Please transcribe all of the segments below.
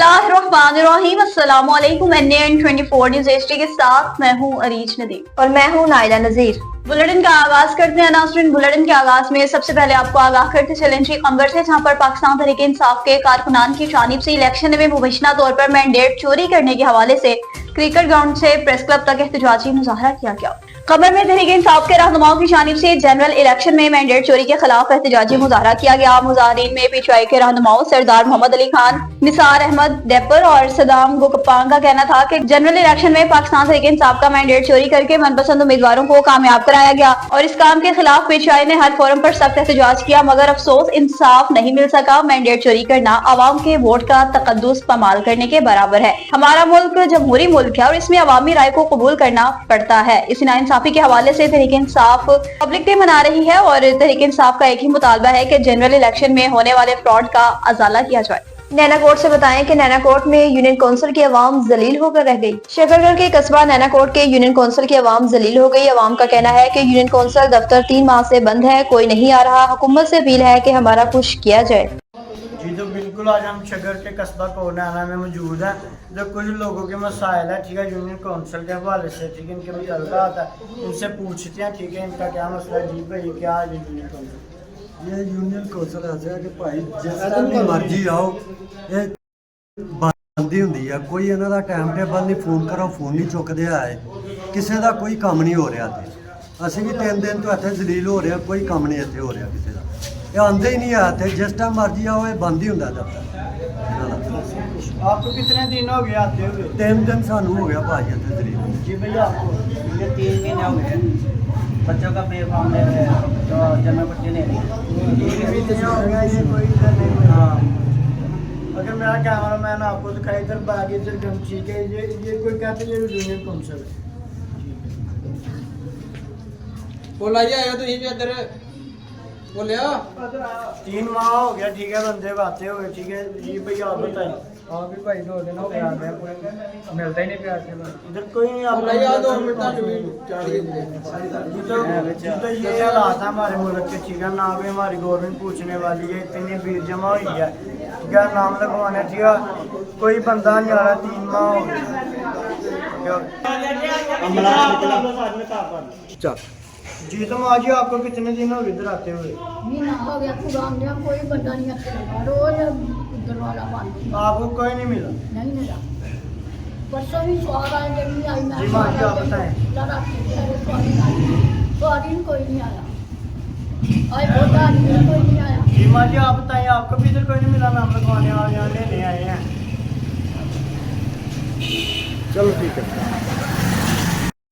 बिस्मिल्लाहिर्रहमानिर्रहीम। अस्सलाम वालेकुम। NN 24 न्यूज़ HD के साथ मैं हूँ अरीज नदीम और मैं हूँ नाइला नजीर। बुलेटिन का आगाज करते हैं नाज़रीन। बुलेटिन के आगाज में सबसे पहले आपको आगाह करते चलें जी खबर से, जहां पर पाकिस्तान तहरीक इंसाफ के कारकुनान की जानिब से इलेक्शन में मुबैना तौर पर मैंडेट चोरी करने के हवाले से क्रिकेट ग्राउंड से प्रेस क्लब तक एहतजाजी मुजाहरा किया गया। खबर में तहरीक इंसाफ के रहनुमाओं की जानिब से जनरल इलेक्शन में मैंडेट चोरी के खिलाफ एहतजाजी मुजाहरा किया गया। मुजाहरीन में PTI के रहनुमाओं सरदार मोहम्मद अली खान, निसार अहमद डेपर और सदाम गुकपांग का कहना था कि जनरल इलेक्शन में पाकिस्तान तहरीक इंसाफ का मैंडेट चोरी करके मनपसंद उम्मीदवारों को कामयाब कराया गया और इस काम के खिलाफ PTI ने हर फोरम पर सख्त एहतजाज किया, मगर अफसोस इंसाफ नहीं मिल सका। मैंडेट चोरी करना आवाम के वोट का तकद्दुस पमाल करने के बराबर है। हमारा मुल्क जमहूरी मुल्क है और इसमें अवामी राय को कबूल करना पड़ता है। इस नाइंसाफी के हवाले से तहरीक इंसाफ पब्लिक डे मना रही है और तहरीक इंसाफ का एक ही मुतालबा है कि जनरल इलेक्शन में होने वाले फ्रॉड का अजाला किया जाए। नैनाकोट से बताएं कि नैनाकोट में यूनियन कौंसिल की आवाम जलील होकर रह गई। शकरगढ़ के कस्बा नैनाकोट के यूनियन कौंसिल की आवाम जलील हो गई। आवाम का कहना है कि यूनियन कौंसिल दफ्तर 3 माह से बंद है, कोई नहीं आ रहा। हुकूमत से अपील है कि हमारा कुछ किया जाए। जी तो बिल्कुल आज हम शगर के कस्बा कोनाना में मौजूद हैं। जो कुछ लोगों के मसाइल है, ठीक है, यूनियन कौंसिल के हवाले से, ठीक है, इनके मुतल्लिक़ आता है, इनसे पूछते हैं, ठीक है, इनका क्या मसला है। जी भाई क्या है यूनियन कौंसिल? ये यूनियन कौंसिल ऐसा है कि भाई जिस टाइम मर्जी आओ ये ਬੰਦੀ ਹੁੰਦੀ ਹੈ। ਕੋਈ ਇਹਨਾਂ ਦਾ ਟਾਈਮ ਟੇਬਲ ਨਹੀਂ, ਫੋਨ ਕਰੋ ਫੋਨ ਨਹੀਂ ਚੁੱਕਦੇ ਆਏ, ਕਿਸੇ ਦਾ ਕੋਈ ਕੰਮ ਨਹੀਂ ਹੋ ਰਿਹਾ। ਤੇ ਅਸੀਂ ਵੀ 3 ਦਿਨ ਤੋਂ ਇੱਥੇ ਜ਼ਲੀਲ ਹੋ ਰਹੇ ਹਾਂ, ਕੋਈ ਕੰਮ ਨਹੀਂ ਇੱਥੇ ਹੋ ਰਿਹਾ ਕਿਸੇ ਦਾ। ਇਹ ਆਉਂਦੇ ਹੀ ਨਹੀਂ ਆ ਇੱਥੇ, ਜਿਸ ਟਾਈਮ ਮਰਜੀ ਆਓ ਇਹ ਬੰਦ ਹੀ ਹੁੰਦਾ ਦਫ਼ਤਰ ਇਹਨਾਂ ਦਾ। आपको कितने दिन हो गए आते हुए? 3 ਦਿਨ ਸਾਨੂੰ ਹੋ ਗਿਆ ਭਾਜੀ ਇੱਥੇ ਜ਼ਲੀਲ। जी भैया आपको? ये 3 महीने हो गए बच्चों का बेफाम ले रहे हैं, तो जन्म बच्चे ले रहे हैं। भी तो हो गया, ये कोई इधर नहीं। हाँ, अगर मेरा कैमरा मैन आपको दिखाई इधर बागी इधर गमछी के ये कोई कहते हैं ये यूनियन कौंसिल है। बोलाइए आया तो यही भी अंदर बोलिया 3 माह हो गया, ठीक है, बंदे आते हुए, ठीक है। जी भैया आप बताइए। हाँ भी भाई 2 दिन हो गए आ गए, मिलता ही नहीं प्यार से इधर कोई नहीं आप बोलाइए 2 मिनट तक भी तो ये हालात है हमारे मुल्क के, ठीक है, ना भी हमारी गवर्नमेंट पूछने वाली है, इतनी भीड़ जमा हुई है, ठीक है, नाम लगवाने, ठीक है, कोई बंदा नहीं आ रहा। 3 माह हो गए। जी तो माँ जी आपको कितने दिन हो गए इधर आते हुए? महीना हो गया पूरा, मेरा कोई बंदा नहीं आता, रोज उधर वाला बंद आपको कोई नहीं मिला? नहीं मिला। परसों भी स्वाद आए जब नहीं आई, जी माँ जी आप बताएं। स्वादी कोई नहीं आया, आज बहुत आदमी कोई नहीं आया। जी माँ जी आप बताइए, आपको भी इधर कोई नहीं मिला? नाम लगवाने और यहाँ लेने आए हैं। चलो ठीक है।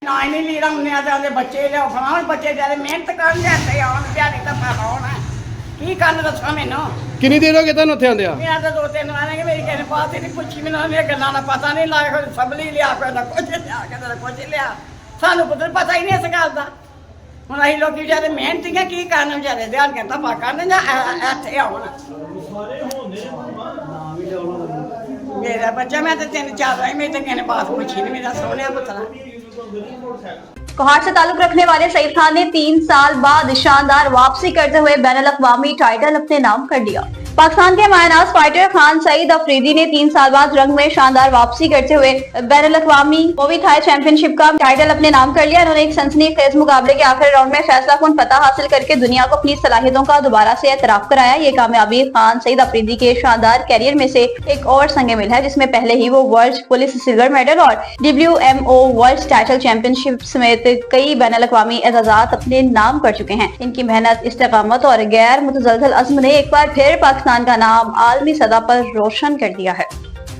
ना ही नहीं लीड़ा हमने आते बच्चे ले फलाने बच्चे जाते मेहनत कर जाते आन प्यारी का फलाना की गल दसा मैनू कितनी देर हो गई ਤੁਹਾਨੂੰ ਉੱਥੇ ਆਂਦਿਆ? मैं तो 2-3 आने मेरी कहने बात ही नहीं पूछी, मैंने ये गल्लां का पता नहीं लाया, सबली लिया कोई कुछ लिया कहते कुछ लिया, सानू पुत्र पता ही नहीं इस गल का। ਹੁਣ ਅਸੀਂ ਲੋਕੀ ਵਿਚਾਰੇ ਮਿਹਨਤੀਆਂ ਕੀ ਕਰਨ ਵਿਚਾਰੇ ਧਿਆਨ ਕਰਤਾ ਪਾ ਕਰਨ ਜਾਂ ਇੱਥੇ ਆਉਣ। ਮੇਰਾ ਬੱਚਾ मैं तो 3-4 आई मेरी तो कहने बात पूछी नहीं, मेरा सोहना पुत्रा। कोहाट से ताल्लुक रखने वाले सईद खान ने 3 साल बाद शानदार वापसी करते हुए बैनुल अक़वामी टाइटल अपने नाम कर लिया। पाकिस्तान के मायनाज फाइटर खान सईद अफरीदी ने 3 साल बाद रंग में शानदार वापसी करते हुए बैनुल अक़वामी मूवी थाई चैंपियनशिप का टाइटल अपने नाम कर लिया। उन्होंने एक सनसनीखेज मुकाबले के आखिरी राउंड में फैसलाकुन फतह हासिल करके दुनिया को अपनी सलाहियतों का दोबारा से एतराफ कराया। ये कामयाबी खान सईद अफरीदी के शानदार कैरियर में से एक और संग मिल है, जिसमें पहले ही वो वर्ल्ड पुलिस सिल्वर मेडल और WMO वर्ल्ड टाइटल चैंपियनशिप समेत कई बैनुल अक़वामी एजाज़ात अपने नाम कर चुके हैं। इनकी मेहनत, इस्तेकामत और गैर मुतज़लज़ल अज़्म ने एक बार फिर पाकिस्तान का नाम आलमी सतह पर रोशन कर दिया है।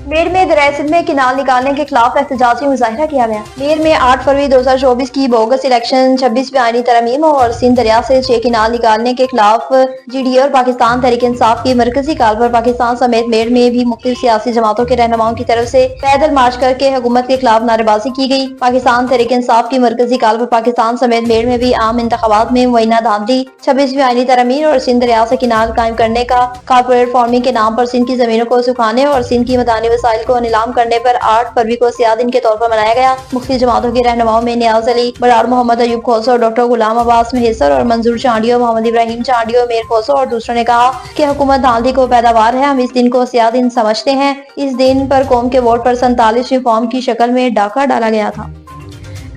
मेर में दरिया सिंध में किनाल निकालने के खिलाफ एहतजाजी मुजाहरा किया गया। मेर में 8 फरवरी 2024 की बोगस इलेक्शन, 26वीं आईनी तरमीम और सिंध दरिया से 6 किनाल निकालने के खिलाफ GDA और पाकिस्तान तहरीक इंसाफ की मरकजी काल पर पाकिस्तान समेत मेर में भी मुख्तलिफ सियासी जमातों के रहनुमाओं की तरफ से पैदल मार्च करके हुकूमत के खिलाफ नारेबाजी की गई। पाकिस्तान तहरीक इंसाफ की मरकजी काल पर पाकिस्तान समेत मेर में भी आम इंतखाबात में मुइना धांधली, 26वीं आईनी तरमीम और सिंध दरिया से किनाल कायम करने का, कारपोरेट फार्मिंग के नाम पर सिंध की जमीनों को सुखाने और सिंध की मदानी वसाइल को नीलाम करने पर 8 फरवरी को सियाह दिन के तौर पर मनाया गया। मुख्तलिफ जमातों के रहनुमाओं में नियाज अली बरार, मोहम्मद अयूब खोसो, डॉक्टर गुलाम अब्बास मेहसर और मंजूर चांडियो, मोहम्मद इब्राहिम चांडियो, मीर खोसो और दूसरों ने कहा कि हुकूमत धांधली को पैदावार है। हम इस दिन को सियाह दिन समझते हैं। इस दिन पर कौम के वोट पर 47वीं फॉर्म की शक्ल में डाका डाला गया था।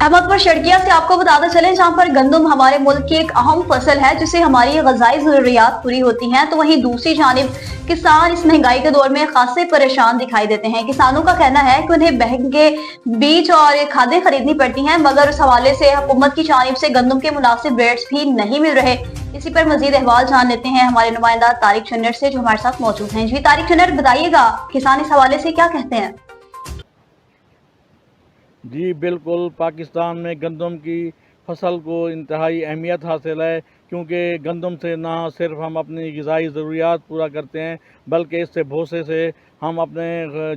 अहमदपुर शर्किया से आपको बताते चलें, जहाँ पर गंदम हमारे मुल्क की एक अहम फसल है जिससे हमारी ग़िज़ाई ज़रूरियात पूरी होती हैं, तो वहीं दूसरी जानिब किसान इस महंगाई के दौर में खासे परेशान दिखाई देते हैं। किसानों का कहना है कि उन्हें महंगे बीज और खादें खरीदनी पड़ती हैं, मगर उस हवाले से हुकूमत की जानिब से गंदम के मुनासिब रेट्स भी नहीं मिल रहे। इसी पर मजीद अहवाल जान लेते हैं हमारे नुमाइंदा तारिक चन्नर से, जो हमारे साथ मौजूद हैं। जी तारिक चन्नर, बताइएगा किसान इस हवाले से क्या कहते हैं? जी बिल्कुल, पाकिस्तान में गंदम की फसल को इंतहाई अहमियत हासिल है, क्योंकि गंदम से ना सिर्फ हम अपनी ग़िज़ाई ज़रूरियात पूरा करते हैं, बल्कि इससे भूसे से हम अपने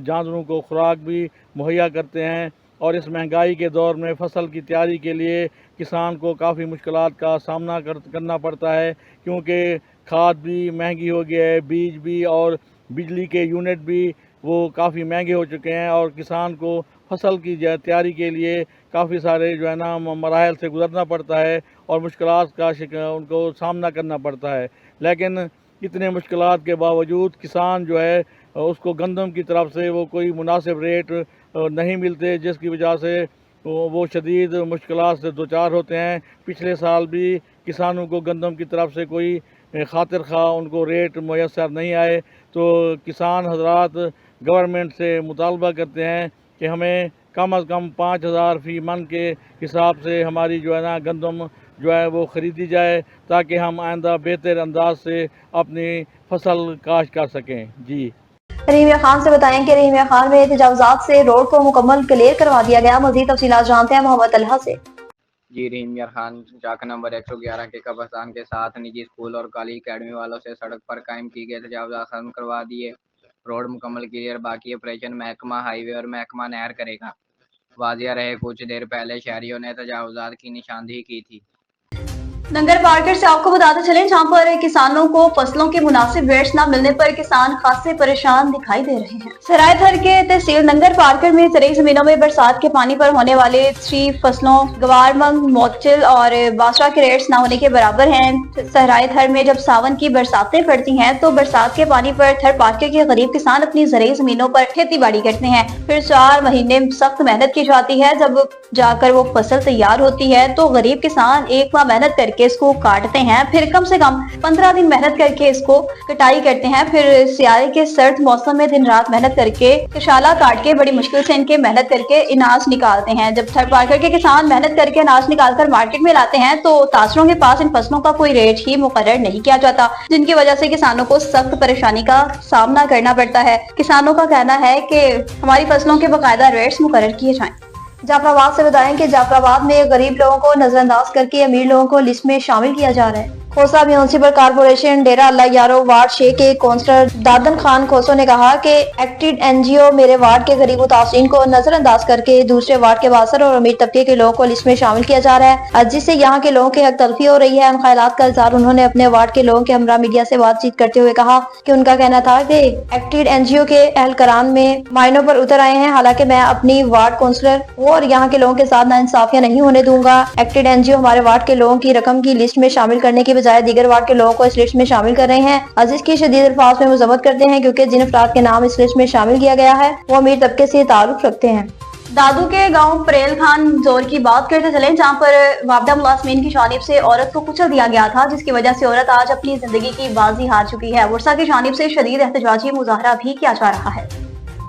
जानवरों को खुराक भी मुहैया करते हैं। और इस महंगाई के दौर में फसल की तैयारी के लिए किसान को काफ़ी मुश्किलात का सामना करना पड़ता है, क्योंकि खाद भी महंगी हो गई है, बीज भी और बिजली के यूनिट भी वो काफ़ी महंगे हो चुके हैं, और किसान को फसल की तैयारी के लिए काफ़ी सारे जो है ना मराहल से गुज़रना पड़ता है और मुश्किलात का उनको सामना करना पड़ता है। लेकिन इतने मुश्किलात के बावजूद किसान जो है उसको गंदम की तरफ से वो कोई मुनासिब रेट नहीं मिलते, जिसकी वजह से वो शदीद मुश्किलात से दो चार होते हैं। पिछले साल भी किसानों को गंदम की तरफ से कोई खातिर खा उनको रेट मुयस्सर नहीं आए, तो किसान हजरात गवर्नमेंट से मुतालबा करते हैं कि हमें कम अज़ कम 5000 फ़ी मन के हिसाब से हमारी जो है ना गंदम जो है वो ख़रीदी जाए, ताकि हम आइंदा बेहतर अंदाज से अपनी फसल काश्त कर सकें। जी रहीमिया खान से बताएं कि रहीमिया खान में तजावुज़ात से रोड को मुकम्मल क्लियर करवा दिया गया। मज़ीद तफसीलात जानते हैं मोहम्मद तलहा से। जी रहीमिया खान चाक नंबर 111 के कब्रिस्तान के साथ निजी स्कूल और काली अकेडमी वालों से सड़क पर कायम की गए तजावुज़ात खत्म करवा दिए। रोड मुकम्मल क्लियर, बाकी ऑपरेशन महकमा हाईवे और महकमा नहर करेगा। वाजिया रहे कुछ देर पहले शहरियों ने तजावुज़ात की निशानदेही की थी। नंगर मार्केट से आपको बताते चलें, जहाँ पर किसानों को फसलों के मुनासिब रेट्स न मिलने पर किसान खासे परेशान दिखाई दे रहे हैं। सराय थर के तहसील नंगर मार्केट में ज़रई जमीनों में बरसात के पानी पर होने वाले 3 फसलों गवार, मंग, मोचल और बाजरा के रेट्स न होने के बराबर हैं। सराय थर में जब सावन की बरसातें पड़ती हैं तो बरसात के पानी पर थर पार्के के गरीब किसान अपनी ज़रई जमीनों पर खेती बाड़ी करते हैं। फिर 4 महीने सख्त मेहनत की जाती है, जब जाकर वो फसल तैयार होती है तो गरीब किसान एक माह मेहनत करके इसको काटते हैं, फिर कम से कम 15 दिन मेहनत करके इसको कटाई करते हैं। फिर सियारे के सर्द मौसम में दिन रात मेहनत करके कशाला काट के बड़ी मुश्किल से इनके मेहनत करके अनाज निकालते हैं। जब थर पार्कर के किसान मेहनत करके अनाज निकालकर मार्केट में लाते हैं तो तासरों के पास इन फसलों का कोई रेट ही मुकर्रर नहीं किया जाता, जिनकी वजह से किसानों को सख्त परेशानी का सामना करना पड़ता है। किसानों का कहना है कि हमारी फसलों के बाकायदा रेट्स मुकर्रर किए जाएं। जाफराबाद से बताएं कि जाफराबाद में गरीब लोगों को नजरअंदाज करके अमीर लोगों को लिस्ट में शामिल किया जा रहा है। खोसा म्यूनसिपल कारपोरेशन डेरा अल्लाह यारो वार्ड 6 के काउंसलर दादन खान खोसो ने कहा कि एक्टेड एनजीओ मेरे वार्ड के गरीब मुतासिरीन को नजरअंदाज करके दूसरे वार्ड के बासर और अमीर तबके के लोगों को लिस्ट में शामिल किया जा रहा है, जिससे यहाँ के लोगों के हक तलफी हो रही है। उन ख्यालात का इज़हार उन्होंने अपने वार्ड के लोगों के हमरा मीडिया से बातचीत करते हुए कहा कि उनका कहना था कि एक्टेड एनजीओ के एहलकारान में मायनों पर उतर आए हैं। हालांकि मैं अपनी वार्ड काउंसलर हूँ और यहाँ के लोगों के साथ नाइंसाफियां नहीं होने दूंगा। एक्टेड एनजीओ हमारे वार्ड के लोगों की रकम की लिस्ट में शामिल करने की बजाय दीगर वार्ड के लोगों को इस लिस्ट में शामिल कर रहे हैं। अजीज की शदीद अल्फाज में मजम्मत करते हैं, क्योंकि जिन अफराद के नाम इस लिस्ट में शामिल किया गया है वो अमीर तबके से ताल्लुक रखते हैं। दादू के गांव परेल खान जोर की बात करते चले, जहां पर वापडा मुलाजमीन की जानिब से औरत को कुचल दिया गया था, जिसकी वजह से औरत आज अपनी जिंदगी की बाजी हार चुकी है। वर्षा की जानिब से शदीद एहतजाजी मुजाहरा भी किया जा रहा है।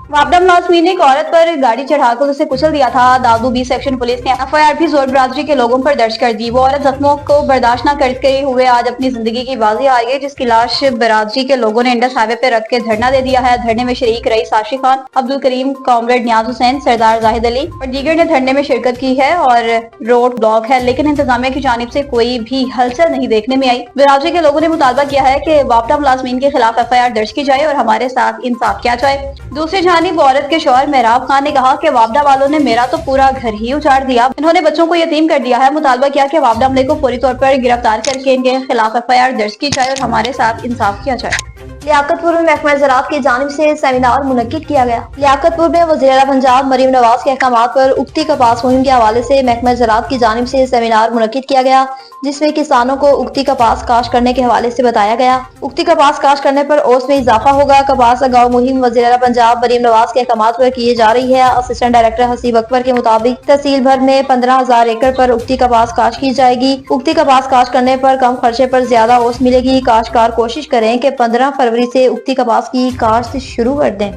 वापडा मुलाजमीन ने एक औरत पर गाड़ी चढ़ाकर उसे कुचल दिया था। दादू बी सेक्शन पुलिस ने एफआईआर भी जोर बरादरी के लोगों पर दर्ज कर दी। वो औरत जख्मों को बर्दाश्त न करते हुए आज अपनी जिंदगी की बाजी हार गई, जिसकी लाश बरादरी के लोगों ने इंडस हाईवे पे रख के धरना दे दिया है। धरने में शरीक रईस आशिक खान, अब्दुल करीम, कॉमरेड नियाज हुसैन, सरदार जाहिद अली और दीगर ने धरने में शिरकत की है और रोड ब्लॉक है, लेकिन इंतजामिया की जानिब से कोई भी हलचल नहीं देखने में आई। बरादरी के लोगों ने मुतालबा किया है कि वापडा मुलाजमीन के खिलाफ एफआईआर दर्ज की जाए और हमारे साथ इंसाफ किया जाए। दूसरी जानिब औरत के मेहराब खान ने कहा कि वापडा वालों ने मेरा तो पूरा घर ही उजाड़ दिया, इन्होंने बच्चों को यतीम कर दिया है। मुतालबा किया कि वापडा हमले को फौरी तौर पर गिरफ्तार करके इनके खिलाफ एफआईआर दर्ज की जाए और हमारे साथ इंसाफ किया जाए। लियाकतपुर में महकमा ज़राअत की जानिब से सेमिनार मुनक्किद किया गया। लियाकतपुर में वज़ीर आला पंजाब मरीम नवाज के अहकामात पर उगती कपास मुहिम के हवाले से महकमा ज़राअत की जानिब से सेमिनार मुनक्किद किया गया, जिसमें किसानों को उगती कपास काश्त करने के हवाले से बताया गया। उगती कपास काश्त करने पर औस में इजाफा होगा। कपास उगाओ मुहिम वज़ीर आला पंजाब मरीम नवाज के अहकामात पर किए जा रही है। असिस्टेंट डायरेक्टर हसीब अकबर के मुताबिक तहसील भर में 15,000 एकड़ पर उगती कपास काश्त की जाएगी। उगती कपास काश्त करने पर कम खर्चे पर ज्यादा औस मिलेगी। काश्तकार कोशिश करें कि 15 फरवरी से उगती कपास की काश्त शुरू कर दें।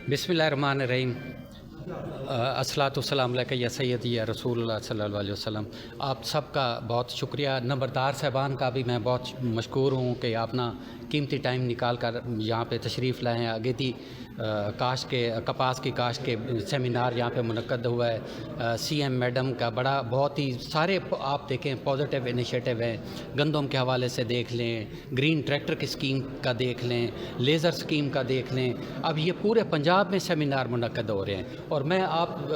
बिस्मिल्लाहिर्रहमानिर्रहीम। अस्सलातु वस्सलाम अलैका या सय्यदी या रसूलुल्लाह सल्लल्लाहु अलैहि वसल्लम। आप सबका बहुत शुक्रिया। नंबरदार साहबान का भी मैं बहुत मशकूर हूँ कि अपना कीमती टाइम निकाल कर यहाँ पे तशरीफ़ लाए हैं। अगेती काश्त के कपास की काश्त के सेमिनार यहाँ पे मुनक्कद हुआ है। सीएम मैडम का बड़ा बहुत ही सारे आप देखें पॉजिटिव इनिशिएटिव हैं। गंदम के हवाले से देख लें, ग्रीन ट्रैक्टर की स्कीम का देख लें, लेज़र स्कीम का देख लें। अब ये पूरे पंजाब में सेमिनार मुनक्कद हो रहे हैं और मैं आप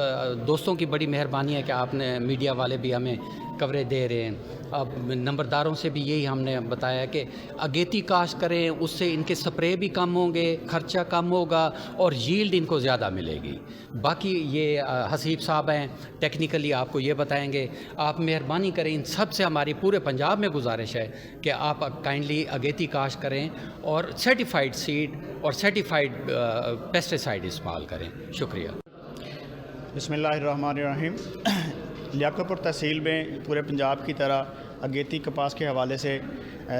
दोस्तों की बड़ी मेहरबानी है कि आपने मीडिया वाले भी हमें कवरेज दे रहे हैं। अब नंबरदारों से भी यही हमने बताया कि अगेती काश्त करें, उससे इनके स्प्रे भी कम होंगे, खर्चा कम होगा और यील्ड इनको ज़्यादा मिलेगी। बाकी ये हसीब साहब हैं, टेक्निकली आपको ये बताएंगे। आप मेहरबानी करें, इन सब से हमारी पूरे पंजाब में गुजारिश है कि आप काइंडली अगेती काश्त करें और सर्टिफाइड सीड और सर्टिफाइड पेस्टिसाइड इस्तेमाल करें। शुक्रिया। बिस्मिल्लाहिर्रहमानिर्रहीम। लियाकतपुर तहसील में पूरे पंजाब की तरह अगेती कपास के हवाले से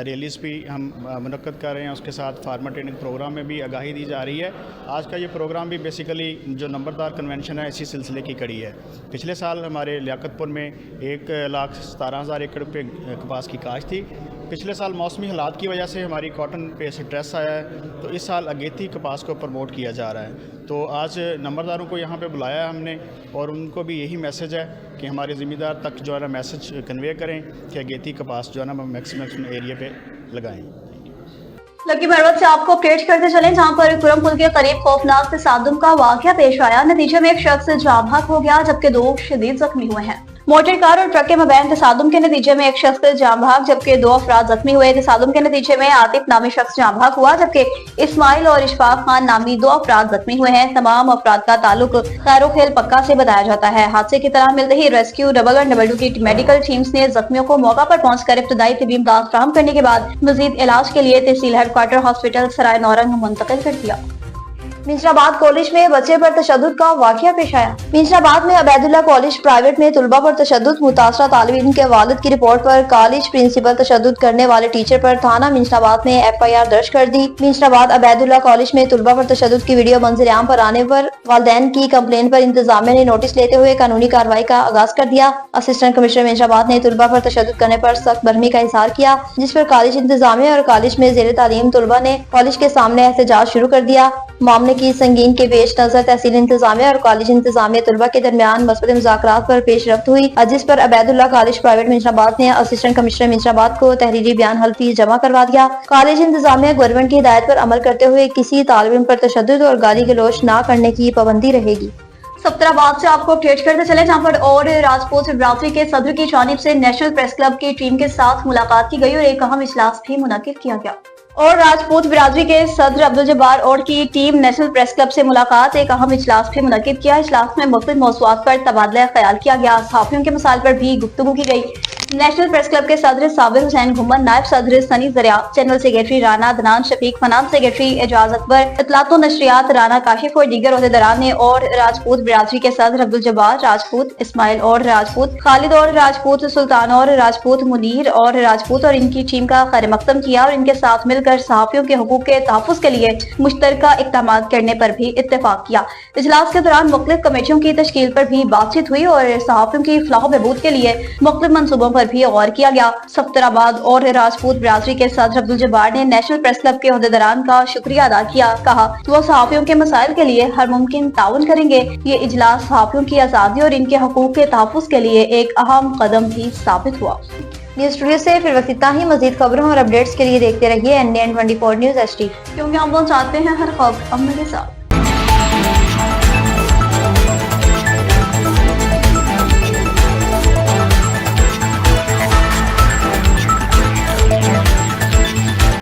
रैलीज़ भी हम मुनक्कद कर रहे हैं। उसके साथ फार्मर ट्रेनिंग प्रोग्राम में भी आगाही दी जा रही है। आज का ये प्रोग्राम भी बेसिकली जो नंबरदार कन्वेंशन है इसी सिलसिले की कड़ी है। पिछले साल हमारे लियाकतपुर में 1,17,000 एकड़ पे कपास की काश्त थी। पिछले साल मौसमी हालात की वजह से हमारी कॉटन पे स्ट्रेस आया है, तो इस साल अगेती कपास को प्रमोट किया जा रहा है। तो आज नंबरदारों को यहाँ पे बुलाया हमने और उनको भी यही मैसेज है कि हमारे ज़िम्मेदार तक जो है ना मैसेज कन्वे करें कि अगेती कपास जो है ना मैक्सिमम एरिया पे लगाएं। लकी मरवत से आपको अपडेट करते चलें, जहां पर कुरम पुल के करीब खौफनाक तसादुम का वाकया पेश आया। नतीजे में एक शख्स जाँ बहक हो गया जबकि 2 शदीद जख्मी हुए हैं। मोटर कार और ट्रक के मबैन तसादुम के नतीजे में एक शख्स जाँ बहक जबकि 2 अफराद जख्मी हुए। तसादुम के नतीजे में आतिफ नामी शख्स जाँ बहक हुआ जबकि इस्माइल और इशफाक खान नामी 2 अफराद जख्मी हुए हैं। तमाम अफराद का ताल्लुक खैरो खेल पक्का से बताया जाता है। हादसे की तलाह मिलते ही रेस्क्यू डबल और डबल 2 की मेडिकल टीम्स ने जख्मियों को मौका पर पहुंचकर इब्तदाई तिबी इमदाद फराहम करने के बाद मजीद इलाज के लिए तहसील हेडक्वार्टर हॉस्पिटल सराय नौरंग मुंतकिल कर दिया। मिंशराबाद कॉलेज में बच्चे पर तशद्दुद का वाकया पेश आया। मिंशराबाद में अबैदुल्ला कॉलेज प्राइवेट में तुलबा पर तशद्दुद। मुतासरा तालिब इल्म के वालिद की रिपोर्ट पर कॉलेज प्रिंसिपल तशद्दुद करने वाले टीचर पर थाना मिंशराबाद में FIR दर्ज कर दी। मिंशराबाद अबैदुल्ला कॉलेज में तुलबा पर तशद्दुद की वीडियो मंजर-ए-आम पर आने पर वालिदैन की कंप्लेन पर इंतजामिया ने नोटिस लेते हुए कानूनी कार्रवाई का आगाज कर दिया। असिस्टेंट कमिश्नर मिंशराबाद ने तुलबा पर तशद्दुद करने पर सख्त बरहमी का इजहार किया, जिस पर कॉलेज इंतजामिया और कॉलेज में जेर तालीम तुलबा ने कॉलेज के सामने एहतजाज शुरू कर दिया। मामले की संगीन के पेश नजर तहसील इंतजामिया और कॉलेज इंतजामिया तुलबा के दरमियान मसबत मुज़ाकरात पर पेशरफ्त हुई, जिस पर अबैदुल्ला कॉलेज प्राइवेट मिंशराबाद ने असिस्टेंट कमिश्नर मिंशराबाद को तहरीरी बयान हल्फी जमा करवा दिया। कॉलेज इंतजामिया गवर्नमेंट की हिदायत पर अमल करते हुए किसी तालिब इल्म पर तशद्दुद और गाली गलौज न करने की पाबंदी रहेगी। सफ्तराबाद से आपको अपडेट करते चले, जहां पर और राजपूत बिरादरी के सदर की जानिब से नेशनल प्रेस क्लब की टीम के साथ मुलाकात की गई और एक अहम इजलास भी मुनक्किद किया गया। और राजपूत बिरादरी के सदर अब्दुल जब्बार और की टीम नेशनल प्रेस क्लब से मुलाकात, एक अहम इजलास भी मुनक्किद किया। इजलास में मुख्तलिफ मौज़ूआत पर तबादला ख्याल किया गया। सहाफ़ियों के मसाइल पर भी गुफ्तगू की गई। नेशनल प्रेस क्लब के सदर साबिर हुसैन घुमन, नायब सदर सनी ज़रिया, general secretary Rana Danan Shafiq, finance secretary Ejaz Akbar, इतलात व नशरियात राना काशिफ और दीगर ओहदेदारान ने और राजपूत बिरादरी के सदर अब्दुल जब्बार राजपूत, इस्माइल और राजपूत, खालिद और राजपूत, सुल्तान और राजपूत, मुनीर और राजपूत और इनकी टीम का खैर मकदम किया और इनके साथ मिलकर सहाफ़ियों के हुकूक के तहफ़्फ़ुज़ के लिए मुश्तरका इक़दामात करने पर भी इत्तेफाक किया। इजलास के दौरान मुख्तलिफ कमेटियों की तश्कील पर भी बातचीत हुई और सहाफ़ियों की फलाह बहबूद के लिए मुख्तलिफ मंसूबों पर भी गौर किया गया। सफ्तराबाद और राजपूत बिरादरी के सदर अब्दुल जब्बार ने नेशनल प्रेस क्लब के ओहदेदारान का शुक्रिया अदा किया। कहा वो सहाफ़ियों के मसाइल के लिए हर मुमकिन ताउन करेंगे। ये इजलास सहाफ़ियों की आज़ादी और इनके हुकूक के तहफ़्फ़ुज़ के लिए एक अहम कदम भी साबित हुआ। न्यूज़ स्टूडियो से फिर वक्त इतना ही। मज़ीद खबरों और अपडेट्स के लिए देखते रहिए NDN 24 न्यूज़ HD, क्योंकि हम वो चाहते हैं हर खबर अमल के साथ।